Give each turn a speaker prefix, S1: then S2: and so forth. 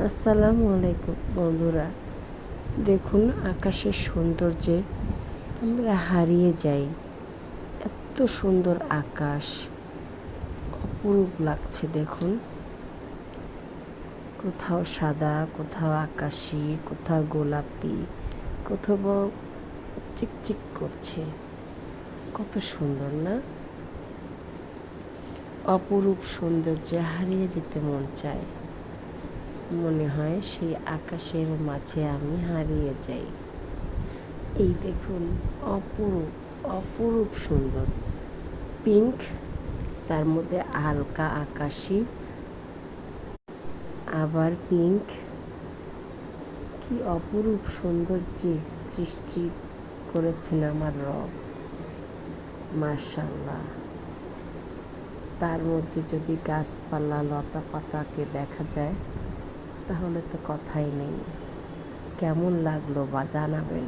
S1: আসসালামু আলাইকুম বন্ধুরা, দেখুন আকাশের সৌন্দর্যে আমরা হারিয়ে যাই। এত সুন্দর আকাশ, অপরূপ লাগছে। দেখুন, কোথাও সাদা, কোথাও আকাশি, কোথাও গোলাপি, কোথাও চিকচিক করছে। কত সুন্দর না? অপরূপ সৌন্দর্যে হারিয়ে যেতে মন চায়। মনে হয় সেই আকাশের মাঝে আমি হারিয়ে যাই। এই দেখুন, অপরূপ অপরূপ সুন্দর পিঙ্ক, তার মধ্যে হালকা আকাশি, আবার পিঙ্ক। কি অপরূপ সৌন্দর্যে সৃষ্টি করেছেন আমার রব, মাশাআল্লাহ। তার মধ্যে যদি গাছপালা লতা পাতাকে দেখা যায় তাহলে তো কথাই নেই। কেমন লাগলো বা জানাবেন।